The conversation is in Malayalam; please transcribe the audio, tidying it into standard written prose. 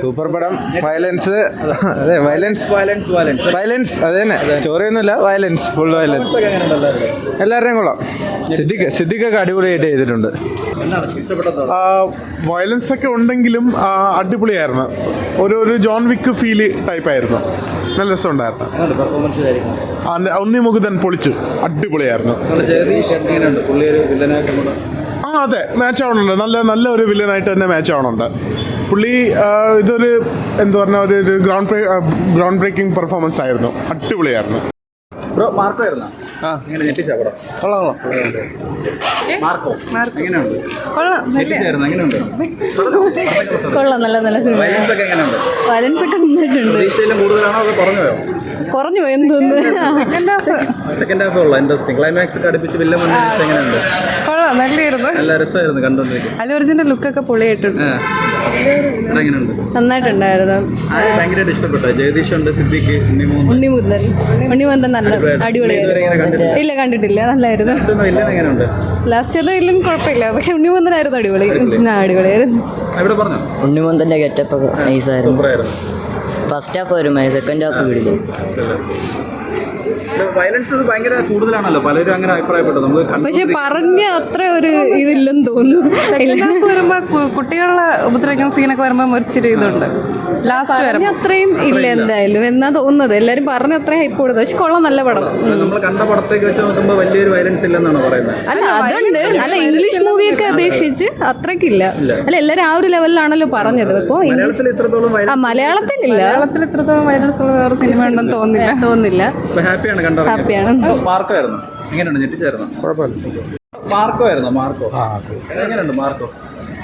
സൂപ്പർ പടം. വയലൻസ്, അതെ വയലൻസ് അത് തന്നെ. സ്റ്റോറി ഒന്നുമില്ല, വയലൻസ്, ഫുൾ വയലൻസ്. എല്ലാവരുടെയും കൊള്ളാം. സിദ്ദിഖൊക്കെ അടിപൊളിയായിട്ട് ചെയ്തിട്ടുണ്ട്. വയലൻസ് ഒക്കെ ഉണ്ടെങ്കിലും അടിപൊളിയായിരുന്നു. ഒരു ജോൺ വിക്ക് ഫീല് ടൈപ്പായിരുന്നു. നല്ല രസമുണ്ടായിരുന്നു. ഉണ്ണി മുകുന്ദൻ പൊളിച്ചു, അടിപൊളിയായിരുന്നു. അതെ, മാച്ച് ആവണുണ്ട്. നല്ല ഒരു വില്ലനായിട്ട് തന്നെ മാച്ച് ആവണുണ്ട് പുള്ളി. ഇതൊരു എന്താ പറഞ്ഞ ഒരു ഗ്രൗണ്ട് ബ്രേക്കിംഗ് പെർഫോമൻസ് ആയിരുന്നു. അടിപൊളിയായിരുന്നു. കൊള്ളാം, നല്ല സിനിമ. വയലൻസ് ഒക്കെ നന്നായിട്ടുണ്ട്. കുറഞ്ഞു പോയെന്ന് തോന്നുന്നു. കൊള്ളാം, നല്ലായിരുന്നു. അല്ലു അർജുന്റെ ലുക്കൊക്കെ പൊളിയായിട്ടുണ്ട്. നന്നായിട്ടുണ്ടായിരുന്നു. ഉണ്ണിമുകുന്ദൻ നല്ല അടിപൊളിയായിരുന്നു. ഇല്ല, കണ്ടിട്ടില്ല. നല്ലായിരുന്നു. ലാസ്റ്റ് ഏതോ ഇല്ലും കുഴപ്പമില്ല, പക്ഷെ ഉണ്ണിമുകുന്ദനായിരുന്നു അടിപൊളി. അടിപൊളിയായിരുന്നു. ഉണ്ണിമുകുന്ദന്റെ ഗെറ്റപ്പ് ഒക്കെ നൈസായിരുന്നു. ഫസ്റ്റ് ഹാഫ് വരും, സെക്കൻഡ് ഹാഫ് വീടില്ല. വയലൻസ് ഭയങ്കര കൂടുതലാണല്ലോ, പലരും അങ്ങനെ അഭിപ്രായപ്പെട്ടു. പക്ഷെ പറഞ്ഞ അത്ര ഒരു ഇതില്ലെന്ന് തോന്നുന്നു. വരുമ്പോ കുട്ടികളെ ഉപദ്രവിക്കുന്ന സീനൊക്കെ വരുമ്പോ മരിച്ചൊരു ഇതുണ്ട്. ലാസ്റ്റ് വരെ അത്രയും ഇല്ല എന്തായാലും എന്നാ തോന്നുന്നത്. എല്ലാരും പറഞ്ഞ അത്രയും ഹൈപ്പ് കൊടുത്തു. പക്ഷെ കൊള്ളാം, നല്ല പടം. നമ്മൾ കണ്ട പടത്തേക്ക് വെച്ച് നോക്കുമ്പോൾ വലിയൊരു വയലൻസ് ഇല്ലെന്നാണ് പറയുന്നത്. അല്ല, അതുണ്ട്. അല്ല, ഇംഗ്ലീഷ് മൂവിയൊക്കെ അപേക്ഷിച്ച് അത്രക്കില്ല. അല്ല, എല്ലാരും ആ ഒരു ലെവലിലാണല്ലോ പറഞ്ഞത്. ഇപ്പൊ മലയാളത്തിലില്ല. ഇത്രത്തോളം വയലൻസ് ഉള്ള വേറെ സിനിമ ഉണ്ടെന്ന് തോന്നുന്നില്ല. ഹാപ്പിയാണ്. മാർക്കോ ആയിരുന്നു. എങ്ങനെയുണ്ട്? ഞെട്ടിച്ചായിരുന്നു? കുഴപ്പമില്ല. മാർക്കോ ആയിരുന്നു. മാർക്കോ എങ്ങനെയുണ്ട്? മാർക്കോ